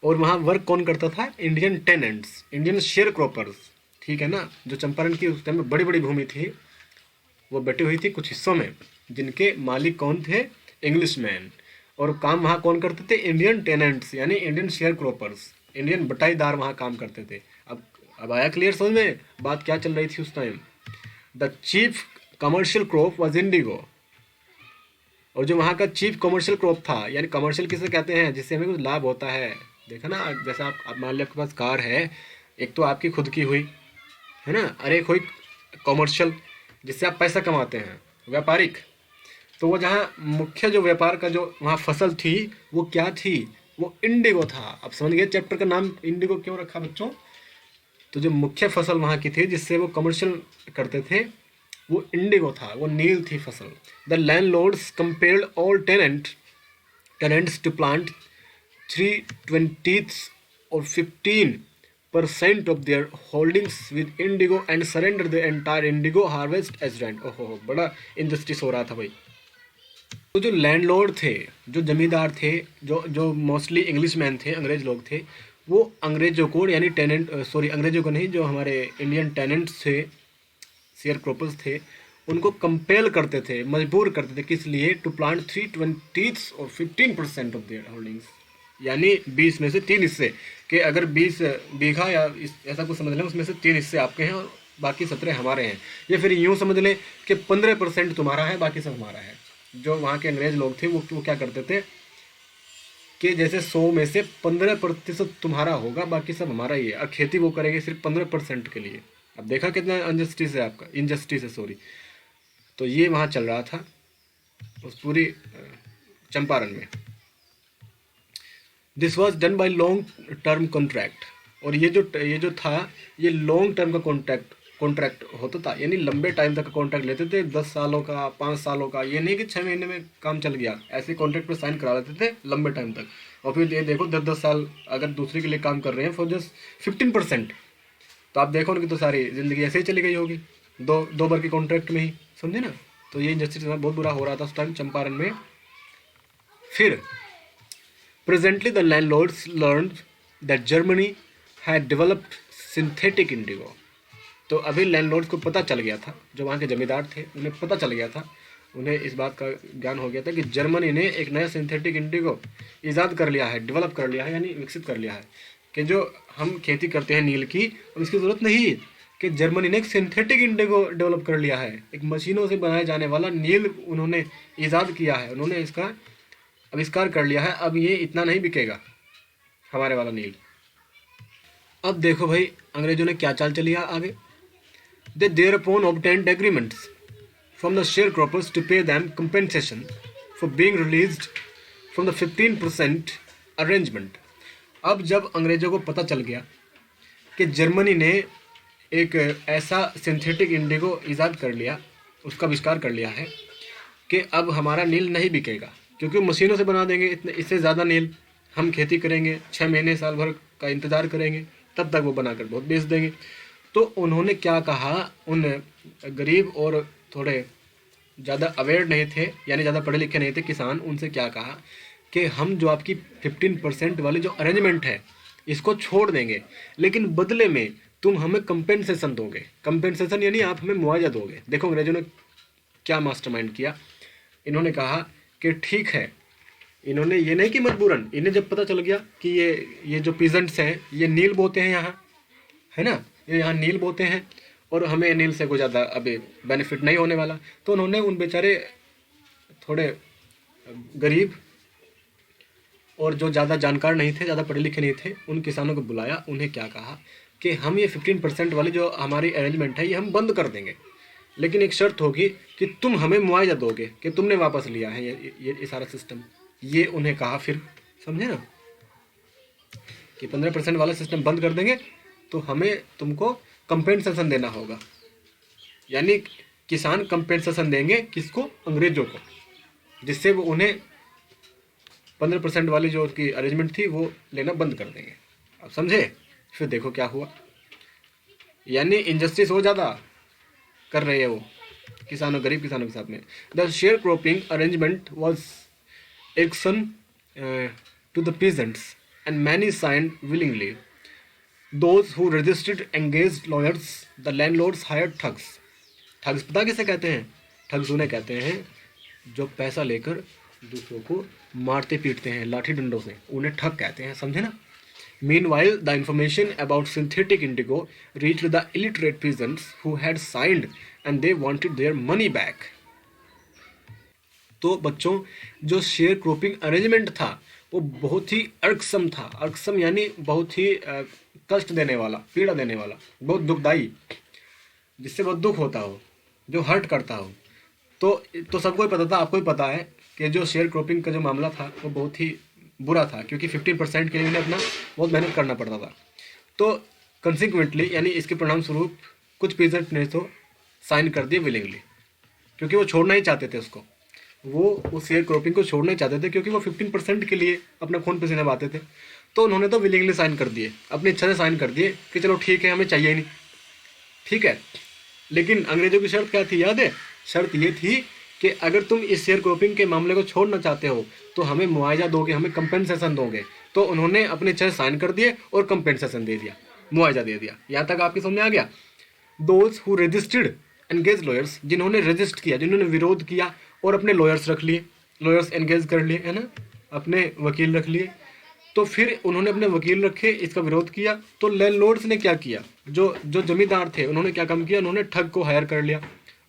और वहाँ वर्क कौन करता था? Indian tenants, Indian share croppers, ठीक है ना। जो चंपारण की उस टाइम में बड़ी बड़ी भूमि थी वो बटी हुई थी कुछ हिस्सों में, जिनके मालिक कौन थे? English man. और काम वहाँ कौन करते थे? इंडियन टेनेंट्स, यानी इंडियन शेयर क्रॉपर्स, इंडियन बटाईदार वहाँ काम करते थे। अब आया क्लियर समझ में बात क्या चल रही थी उस time? The chief commercial crop was Indigo. और जो वहाँ का चीफ कमर्शियल क्रॉप था, यानी कमर्शियल किसे कहते हैं? जिससे हमें कुछ लाभ होता है। देखा ना, जैसे आप मान लिया आपके पास कार है, एक तो आपकी खुद की हुई, है ना, और एक हुई कमर्शियल, जिससे आप पैसा कमाते हैं, व्यापारिक। तो वो जहाँ मुख्य जो व्यापार का जो वहाँ फसल थी वो क्या थी? वो इंडिगो था। अब समझ गए चैप्टर का नाम इंडिगो क्यों रखा बच्चों? तो जो मुख्य फसल वहाँ की थी जिससे वो कमर्शियल करते थे वो इंडिगो था, वो नील थी फसल। The landlords compelled all tenants to plant 3/20 और 15% of their holdings with indigo and surrender the entire indigo harvest as rent। ओहो, बड़ा इनजस्टिस हो रहा था भाई। तो जो लैंडलॉर्ड थे, जो जमींदार थे, जो जो मोस्टली इंग्लिश मैन थे, अंग्रेज लोग थे, वो अंग्रेजों को, यानी अंग्रेजों को नहीं, जो हमारे इंडियन टेनेंट्स थे, शेयर क्रॉपर्स थे, उनको कंपेल करते थे, मजबूर करते थे, किस लिए? टू प्लांट 3/20 और 15% ऑफ देयर होल्डिंग्स, यानी 20 में से 3 हिस्से, कि अगर 20 बीघा या ऐसा कुछ समझ लें, उसमें से 3 हिस्से आपके हैं और बाकी 17 हमारे हैं। या फिर यूँ समझ लें कि 15% तुम्हारा है, बाकी सब हमारा है। जो वहाँ के अंग्रेज लोग थे वो क्या करते थे कि जैसे 100 में से 15% तुम्हारा होगा, बाकी सब हमारा ही है, और खेती वो करेंगे सिर्फ 15% के लिए। अब देखा कितना अनजस्टिस है, आपका इनजस्टिस है, सॉरी। तो ये वहाँ चल रहा था उस पूरी चंपारण में। This was done by long term contract. और ये जो था, ये लॉन्ग टर्म का कॉन्ट्रैक्ट होता था, यानी लंबे टाइम तक कॉन्ट्रैक्ट लेते थे, 10 सालों का, 5 सालों का। ये नहीं कि 6 महीने में काम चल गया, ऐसे कॉन्ट्रैक्ट पर साइन करा लेते थे लंबे टाइम तक। और फिर ये देखो 10-10 साल अगर दूसरे के लिए काम कर रहे हैं फॉर जस्ट 15%, तो आप देखो उनकी तो सारी ज़िंदगी ऐसे ही चली गई होगी, दो बार के कॉन्ट्रैक्ट में ही, समझे ना। तो ये इंजस्टिस बहुत बुरा हो रहा था उस टाइम चंपारण में। फिर presently the landlords learned that Germany had developed synthetic Indigo. तो अभी लैंडलॉर्ड्स को पता चल गया था, जो वहाँ के जमींदार थे उन्हें पता चल गया था, उन्हें इस बात का ज्ञान हो गया था कि जर्मनी ने एक नया सिंथेटिक इंडिगो ईजाद कर लिया है, डेवलप कर लिया है, यानी विकसित कर लिया है, कि जो हम खेती करते हैं नील की, उसकी ज़रूरत नहीं है, कि जर्मनी ने एक सिंथेटिक इंडिगो डेवलप कर लिया है, एक मशीनों से बनाया जाने वाला नील उन्होंने ईजाद किया है, उन्होंने इसका आविष्कार कर लिया है। अब ये इतना नहीं बिकेगा हमारे वाला नील। अब देखो भाई अंग्रेजों ने क्या चाल चली आगे। They thereupon obtained agreements from the sharecroppers to pay them compensation for being released from the 15% arrangement। अब जब अंग्रेजों को पता चल गया कि जर्मनी ने एक ऐसा सिंथेटिक इंडिगो ईजाद कर लिया, उसका आविष्कार कर लिया है, कि अब हमारा नील नहीं बिकेगा, क्योंकि मशीनों से बना देंगे, इतने इससे ज़्यादा नील हम खेती करेंगे, 6 महीने साल भर का इंतज़ार करेंगे, तब तक वो बनाकर बहुत बेच देंगे। तो उन्होंने क्या कहा, उन गरीब और थोड़े ज़्यादा अवेयर नहीं थे, यानी ज़्यादा पढ़े लिखे नहीं थे किसान, उनसे क्या कहा कि हम जो आपकी 15% वाली जो अरेंजमेंट है इसको छोड़ देंगे, लेकिन बदले में तुम हमें कंपेंसेशन दोगे। कंपेंसेशन यानी आप हमें मुआवजा दोगे। देखो अंग्रेजों ने क्या मास्टरमाइंड किया, इन्होंने कहा कि ठीक है, इन्होंने ये नहीं कि मजबूरन, इन्हें जब पता चल गया कि ये जो पीजेंट्स हैं ये नील बोते हैं यहाँ, है ना, ये यहाँ नील बोते हैं और हमें नील से कोई ज़्यादा अभी बेनिफिट नहीं होने वाला, तो उन्होंने उन बेचारे थोड़े गरीब और जो ज़्यादा जानकार नहीं थे, ज़्यादा पढ़े लिखे नहीं थे, उन किसानों को बुलाया। उन्हें क्या कहा कि हम ये 15% वाली जो हमारी अरेंजमेंट है ये हम बंद कर देंगे, लेकिन एक शर्त होगी कि तुम हमें मुआवजा दोगे कि तुमने वापस लिया है ये सारा सिस्टम। ये उन्हें कहा, फिर समझे ना, कि 15% वाला सिस्टम बंद कर देंगे तो हमें तुमको कंपेंसेशन देना होगा, यानी किसान कंपेंसेशन देंगे किसको? अंग्रेजों को, जिससे वो उन्हें 15% वाली जो उसकी अरेंजमेंट थी वो लेना बंद कर देंगे। अब समझे? फिर देखो क्या हुआ, यानी इनजस्टिस हो ज़्यादा कर रहे हैं वो गरीब किसानों के साथ में। The sharecropping arrangement was action to the peasants and many signed willingly. Those who resisted engaged lawyers. The landlords hired thugs. Thugs पता किसे कहते हैं? ठग्स उन्हें कहते हैं जो पैसा लेकर दूसरों को मारते पीटते हैं लाठी डंडों से, उन्हें ठग कहते हैं, समझे ना? Meanwhile, the information about synthetic indigo reached the illiterate peasants who had signed and they wanted their money back. तो बच्चों, जो शेयर क्रॉपिंग अरेंजमेंट था वो बहुत ही अर्कसम था। अर्कसम यानी बहुत ही कष्ट देने वाला, पीड़ा देने वाला, बहुत दुखदाई, जिससे बहुत दुख होता हो, जो हर्ट करता हो। तो सबको ही पता था, आपको ही पता है कि जो शेयर क्रॉपिंग का जो मामला था वो बहुत ही बुरा था, क्योंकि 15% के लिए उन्हें अपना बहुत मेहनत करना पड़ता था। तो कंसिक्वेंटली यानी इसके परिणाम स्वरूप कुछ पीजेंट ने तो साइन कर दिए विलिंगली, क्योंकि वो छोड़ना ही चाहते थे उसको, वो उस शेयर क्रॉपिंग को छोड़ना ही चाहते थे, क्योंकि वो 15% के लिए अपना खून पसीना बहाते थे। तो उन्होंने तो विलिंगली साइन कर दिए, अपनी इच्छा से साइन कर दिए कि चलो ठीक है, हमें चाहिए ही नहीं, ठीक है। लेकिन अंग्रेजों की शर्त क्या थी, याद है? शर्त ये थी कि अगर तुम इस शेयर क्रॉपिंग के मामले को छोड़ना चाहते हो तो हमें मुआवजा दोगे, हमें कंपेंसेशन दोगे। तो उन्होंने अपने इच्छा से साइन कर दिए और कंपेंसेशन दे दिया, मुआवजा दे दिया। यहाँ तक आपकी समझ में आ गया? Those who registered engage lawyers, जिन्होंने रजिस्ट किया, जिन्होंने विरोध किया और अपने लॉयर्स रख लिए, लॉयर्स एंगेज कर लिए, है ना, अपने वकील रख लिए। तो फिर उन्होंने अपने वकील रखे, इसका विरोध किया। तो लैंडलॉर्ड्स ने क्या किया, जो जो जमींदार थे उन्होंने क्या काम किया, उन्होंने ठग को हायर कर लिया।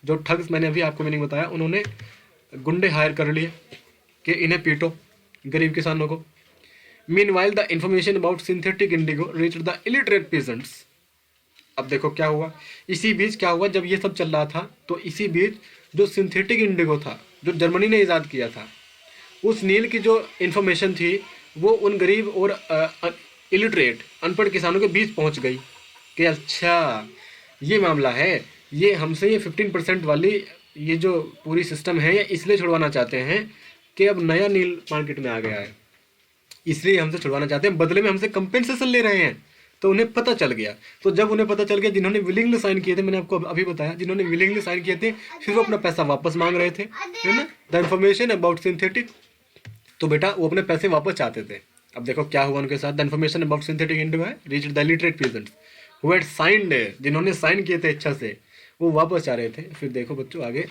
जो ठग्स मैंने अभी आपको मीनिंग बताया, उन्होंने गुंडे हायर कर लिए कि इन्हें पीटो, गरीब किसानों को। Meanwhile the information about synthetic Indigo reached the illiterate peasants. अब देखो क्या हुआ, इसी बीच क्या हुआ, जब ये सब चल रहा था तो इसी बीच जो सिंथेटिक इंडिगो था, जो जर्मनी ने ईजाद किया था, उस नील की जो इन्फॉर्मेशन थी वो उन गरीब और इलिटरेट अनपढ़ किसानों के बीच पहुंच गई कि अच्छा ये मामला है, ये हमसे ये 15% वाली ये जो पूरी सिस्टम है ये इसलिए छुड़वाना चाहते हैं कि अब नया नील मार्केट में आ गया है, इसलिए हमसे छुड़वाना चाहते हैं, बदले में हमसे कंपेंसेशन ले रहे हैं। तो उन्हें पता चल गया। तो जब उन्हें पता चल गया, जिन्होंने विलिंगली साइन किए थे, मैंने आपको अभी बताया, जिन्होंने विलिंगली साइन किए थे, फिर वो अपना पैसा वापस मांग रहे थे, है ना, द इन्फॉर्मेशन अबाउट सिंथेटिक। तो बेटा वो अपने पैसे वापस चाहते थे। अब देखो क्या हुआ उनके साथ, the information about synthetic indigo has reached the illiterate peasants who had signed, जिन्होंने साइन किए थे इच्छा से, वो वापस चाह रहे थे। फिर देखो बच्चों आगे,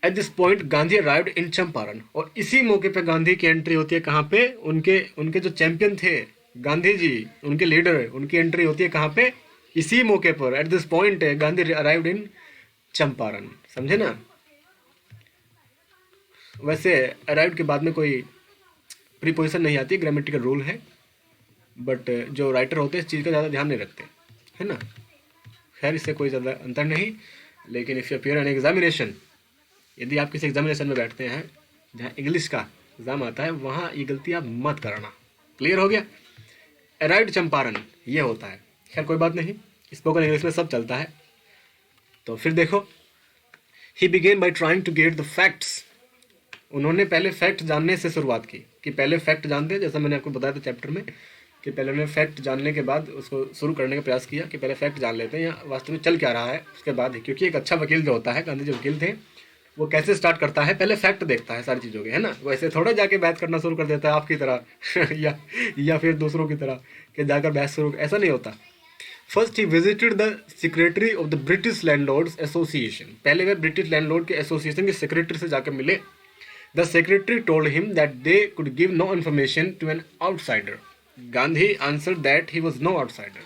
at this point Gandhi arrived in Champaran, और इसी मौके पे गांधी की एंट्री होती है कहाँ पे, उनके जो चैंपियन थे गांधी जी, उनके लीडर, उनकी एंट्री होती है कहाँ पे, इसी मौके पर। At this point Gandhi arrived in Champaran, समझे ना। वैसे अराइव्ड के बाद में कोई प्रीपोजिशन नहीं आती, ग्रामेटिकल रूल है, बट जो राइटर होते हैं इस चीज़ का ज़्यादा ध्यान नहीं रखते, है ना। खैर इससे कोई ज़्यादा अंतर नहीं, लेकिन if you appear an examination, यदि आप किसी एग्जामिनेशन में बैठते हैं जहाँ इंग्लिश का एग्जाम आता है, वहाँ ये गलती आप मत कराना। क्लियर हो गया? अराइव्ड चंपारण ये होता है। खैर कोई बात नहीं, स्पोकन इंग्लिश में सब चलता है। तो फिर देखो, he began by trying to get the facts, उन्होंने पहले फैक्ट जानने से शुरुआत की कि पहले फैक्ट जानते हैं, जैसा मैंने आपको बताया था चैप्टर में कि पहले उन्होंने फैक्ट जानने के बाद उसको शुरू करने का प्रयास किया कि पहले फैक्ट जान लेते हैं या वास्तव में चल क्या रहा है, उसके बाद ही। क्योंकि एक अच्छा वकील जो होता है, गांधी जो वकील थे, वो कैसे स्टार्ट करता है, पहले फैक्ट देखता है सारी चीज़ों के, है ना। वैसे थोड़ा जाके बहस करना शुरू कर देता है आपकी तरह या फिर दूसरों की तरह कि जाकर बहस शुरू, ऐसा नहीं होता। First he visited the secretary of the British landlords association, पहले वे ब्रिटिश लैंडलॉर्ड के एसोसिएशन के सेक्रेटरी से जाकर मिले। The secretary told him that they could give no information to an outsider. Gandhi answered that he was no outsider.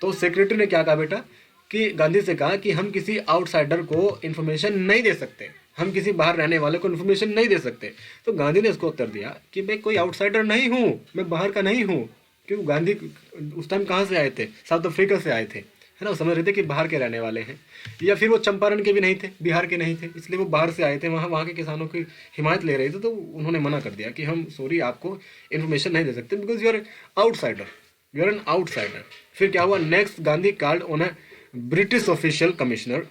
तो secretary ने क्या कहा बेटा, कि गांधी से कहा कि हम किसी आउटसाइडर को इन्फॉर्मेशन नहीं दे सकते, हम किसी बाहर रहने वाले को इन्फॉर्मेशन नहीं दे सकते। तो गांधी ने इसको उत्तर दिया कि मैं कोई आउटसाइडर नहीं हूँ, मैं बाहर का नहीं हूँ। क्योंकि गांधी उस टाइम कहाँ से आए थे, साउथ अफ्रीका से आए थे, है ना। वो समझ रहे थे कि बाहर के रहने वाले हैं, या फिर वो चंपारण के भी नहीं थे, बिहार के नहीं थे, इसलिए वो बाहर से आए थे, वहाँ के किसानों की हिमायत ले रहे थे। तो उन्होंने मना कर दिया कि हम सॉरी आपको इन्फॉर्मेशन नहीं दे सकते, because you are outsider, you are an outsider. फिर क्या हुआ next, Gandhi called on a British official commissioner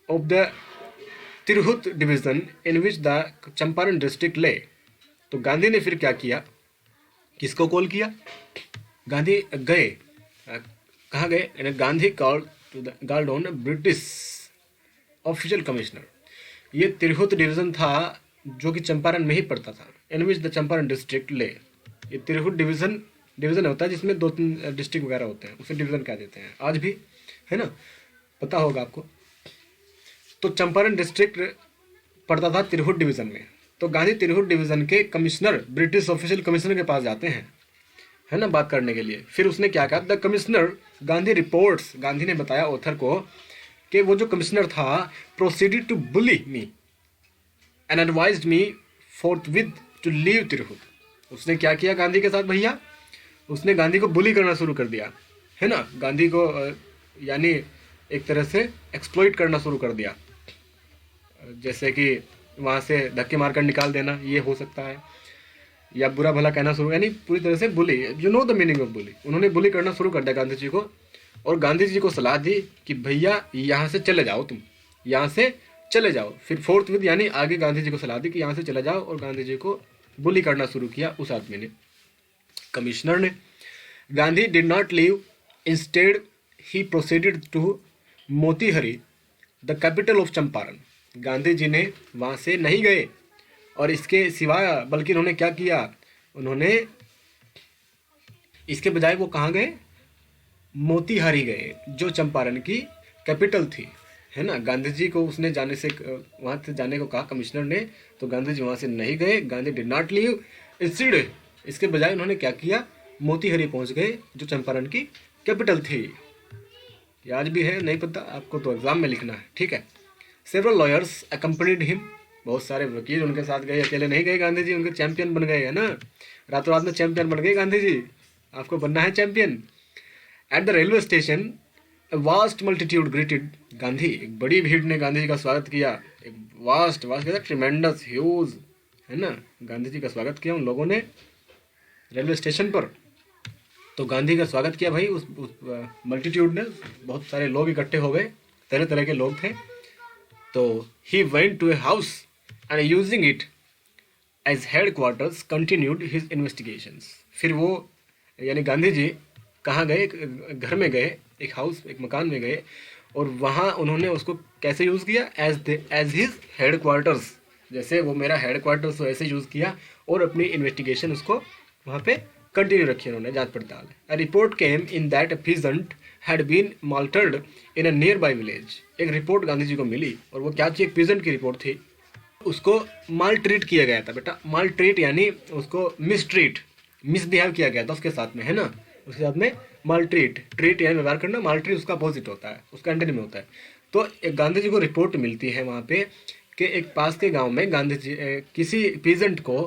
of the Tirhut division in which the Champaran district lay. तो गांधी ने फिर क्या किया, किसको कॉल किया, गांधी गए, कहाँ गए, Gandhi called on British official commissioner. ये तिरहुत डिवीजन था जो कि चंपारण में ही पड़ता था, इन विच द चंपारण डिस्ट्रिक्ट ले। ये तिरहुत डिवीज़न होता है जिसमें 2-3 डिस्ट्रिक्ट वगैरह होते हैं, उसे डिवीज़न कह देते हैं आज भी, है ना, पता होगा आपको। तो चंपारण डिस्ट्रिक्ट पड़ता था तिरहुत डिवीज़न में। तो गांधी तिरहुत डिवीज़न के कमिश्नर, ब्रिटिश ऑफिशियल कमिश्नर के पास जाते हैं, है ना, बात करने के लिए। फिर उसने क्या कहा, the commissioner Gandhi reports, Gandhi ने बताया ऑथर को कि वो जो कमिश्नर था proceeded to bully me and advised me forthwith to leave Tirhut. उसने क्या किया गांधी के साथ भैया, उसने गांधी को बुली करना शुरू कर दिया, है ना, गांधी को यानी एक तरह से एक्सप्लॉइट करना शुरू कर दिया, जैसे कि वहाँ से धक्के मारकर निकाल देना, ये हो सकता है, या बुरा भला कहना शुरू, यानी पूरी तरह से bully, you know the meaning of bully. उन्होंने बुली करना शुरू कर दिया गांधी जी को, और गांधी जी को सलाह दी कि भैया यहाँ से चले जाओ, तुम यहाँ से चले जाओ। फिर फोर्थ विद यानी आगे गांधी जी को सलाह दी कि यहाँ से चले जाओ, और गांधी जी को बुली करना शुरू किया उस आदमी ने, कमिश्नर ने। Gandhi did not leave, instead he proceeded to Motihari the capital of Champaran. Gandhi ji ने वहाँ से नहीं गए, और इसके सिवाय बल्कि उन्होंने क्या किया, उन्होंने इसके बजाय वो कहाँ गए, मोतीहारी गए, जो चंपारण की कैपिटल थी, है ना। गांधी जी को उसने जाने से, वहाँ से जाने को कहा कमिश्नर ने, तो गांधी जी वहाँ से नहीं गए। Gandhi did not leave, instead इसके बजाय उन्होंने क्या किया, मोतीहारी पहुँच गए, जो चंपारण की कैपिटल थी। ये आज भी है, नहीं पता आपको तो एग्जाम में लिखना है, ठीक है। सेवरल लॉयर्स अकम्पनीड हिम, बहुत सारे वकील उनके साथ गए, अकेले नहीं गए गांधी जी, उनके चैंपियन बन गए, है ना, रातों रात में चैंपियन बन गए गांधी जी, आपको बनना है champion. At the railway station a vast multitude greeted Gandhi, एक बड़ी भीड़ ने गांधी जी का स्वागत किया, एक वास्ट कहता ट्रिमेंडस ह्यूज, है ना, गांधी जी का स्वागत किया उन लोगों ने रेलवे स्टेशन पर। तो गांधी का स्वागत किया भाई उस मल्टीट्यूड ने, बहुत सारे लोग इकट्ठे हो गए, तरह तरह के लोग थे। तो he went to a house and using it as headquarters continued his investigations. फिर वो यानी गांधी जी कहाँ गए, घर में गए, एक हाउस, एक मकान में गए, और वहाँ उन्होंने उसको कैसे यूज़ किया, एज हिज हेड क्वार्टर्स, जैसे वो मेरा हेड क्वार्टर्स तो ऐसे यूज़ किया, और अपनी इन्वेस्टिगेशन उसको वहाँ पे कंटिन्यू रखी उन्होंने, जांच पड़ताल। A report came in that a peasant had been maltreated in a nearby village. एक रिपोर्ट गांधी जी को मिली, और वो क्या थी, एक पीजेंट की रिपोर्ट थी, उसको माल ट्रीट किया गया था। बेटा माल ट्रीट यानी उसको मिसबिहेव किया गया था उसके साथ में, है ना, उसके साथ में माल ट्रीट यानी व्यवहार करना, माल ट्रीट उसका अपोजिट होता है, उसका एंटोनिम होता है। तो एक गांधी जी को रिपोर्ट मिलती है वहाँ पे कि एक पास के गांव में गांधी जी किसी पीजेंट को,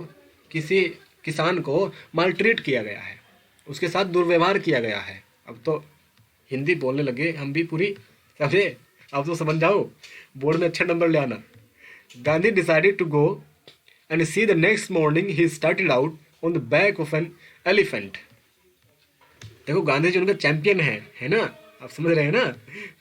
किसी किसान को माल ट्रीट किया गया है, उसके साथ दुर्व्यवहार किया गया है। अब तो हिंदी बोलने लगे हम भी पूरी, समझे, अब तो समझ जाओ, बोर्ड में अच्छे नंबर ले आना। Gandhi decided to go and see the next morning he started out on the back of an elephant. देखो गांधी जी उनका चैंपियन है ना, आप समझ रहे हैं ना।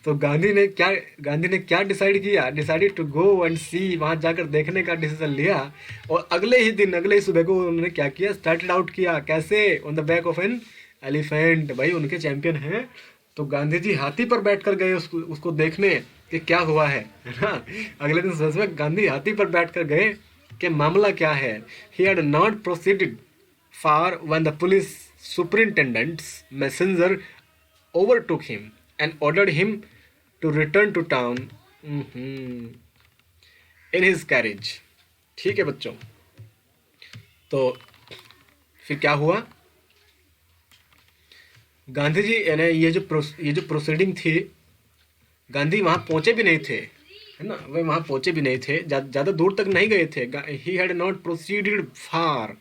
तो गांधी ने क्या डिसाइड किया, डिसाइडेड टू गो एंड सी, वहां जाकर देखने का डिसीजन लिया, और अगले ही सुबह को उन्होंने क्या किया, स्टार्टेड आउट किया, कैसे, on the back of an elephant. भाई उनके चैंपियन हैं, तो गांधी जी हाथी पर बैठकर गए उसको देखने कि क्या हुआ है ना। अगले दिन सुबह गांधी हाथी पर बैठकर गए कि मामला क्या है। He had not proceeded far when the police superintendent's messenger overtook him and ordered him to return to town in his carriage। ठीक है बच्चों, तो फिर क्या हुआ, गांधी जी यानी ये जो प्रोसीडिंग थी, गांधी वहां पहुंचे भी नहीं थे, है ना, वे वहां पहुंचे भी नहीं थे, ज़्यादा दूर तक नहीं गए थे। ही हैड नॉट प्रोसीडेड फार,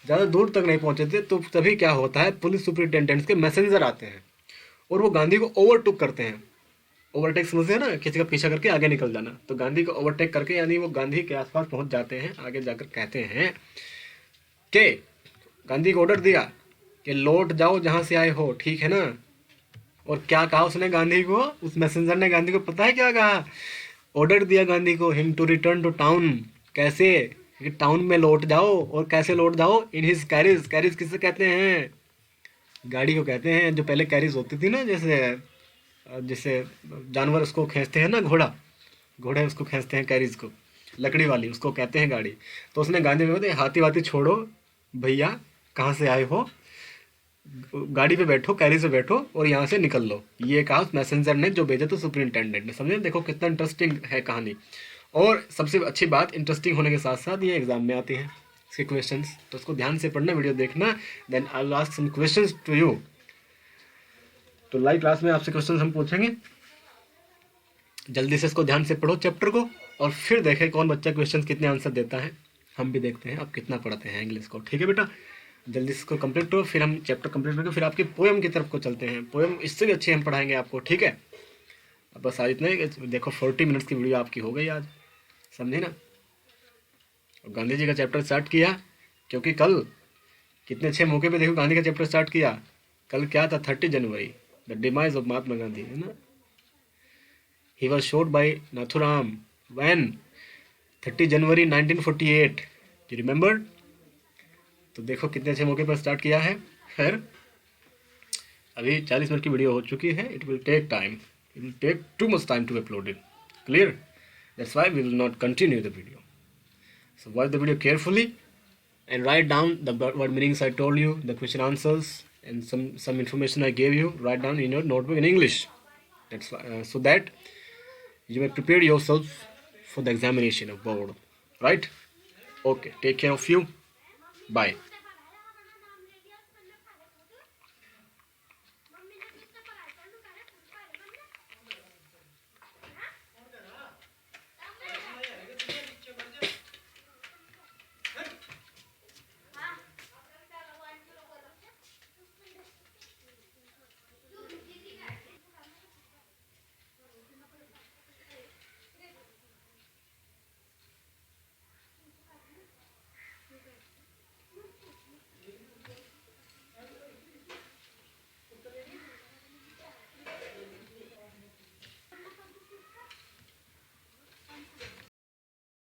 ज़्यादा दूर तक नहीं पहुंचे थे। तो तभी क्या होता है, पुलिस सुपरिटेंडेंट्स के मैसेंजर आते हैं और वो गांधी को ओवरटेक करते हैं। ओवरटेक समझते हैं ना, किसी का पीछा करके आगे निकल जाना। तो गांधी को ओवरटेक करके यानी वो गांधी के आसपास पहुंच जाते हैं, आगे जाकर कहते हैं कि गांधी को ऑर्डर दिया कि लौट जाओ जहां से आए हो, ठीक है ना। और क्या कहा उसने गांधी को, उस मैसेंजर ने गांधी को पता है क्या कहा, ऑर्डर दिया गांधी को, him to return to town. कैसे, कि टाउन में लौट जाओ, और कैसे लौट जाओ, इन हिज कैरिज। कैरिज किसे कहते हैं, गाड़ी को कहते हैं, जो पहले कैरिज होती थी ना, जैसे जानवर उसको खींचते हैं ना, घोड़े उसको खींचते हैं कैरिज को, लकड़ी वाली, उसको कहते हैं गाड़ी। तो उसने गांधी में बोले हाथी वाथी छोड़ो भैया, कहाँ से आए हो, गाड़ी पे बैठो, कैरी से बैठो और यहाँ से निकल लो। ये कहा उस मैसेंजर ने जो भेजा तो सुपरिंटेंडेंट ने। समझे, देखो कितना इंटरेस्टिंग है कहानी। और सबसे अच्छी बात, इंटरेस्टिंग होने के साथ साथ ये एग्जाम में आती है इसके क्वेश्चंस, तो उसको ध्यान से पढ़ना, वीडियो देखना। Then I will ask some questions to you. तो लाइव क्लास में आपसे क्वेश्चंस हम पूछेंगे, जल्दी से इसको ध्यान से पढ़ो चैप्टर को, और फिर देखें कौन बच्चा क्वेश्चन कितने आंसर देता है। हम भी देखते हैं आप कितना पढ़ते हैं इंग्लिश को। ठीक है बेटा, जल्दी से इसको कंप्लीट करो, फिर हम चैप्टर कंप्लीट करके फिर आपकी पोएम की तरफ को चलते हैं। पोएम इससे भी अच्छी हम पढ़ाएंगे आपको, ठीक है। अब बस आज इतना ही, देखो 40 मिनट्स की वीडियो आपकी हो गई आज, समझे ना। और गांधी जी का चैप्टर स्टार्ट किया, क्योंकि कल कितने अच्छे मौके पे देखो गांधी का चैप्टर स्टार्ट किया। कल क्या था, 30 जनवरी, the demise of Mahatma Gandhi, है ना। He was shot by Nathuram when 30 January 1948, you remember. तो देखो कितने अच्छे मौके पर स्टार्ट किया है। फिर अभी 40 मिनट की वीडियो हो चुकी है। It will take time, it will take too much time to upload it, clear. That's why we will not continue the video. So watch the video carefully and write down the word meanings I told you, the question answers, and some information I gave you. Write down in your notebook in English. That's so that you may prepare yourself for the examination of board. Right? Okay. Take care of you. Bye.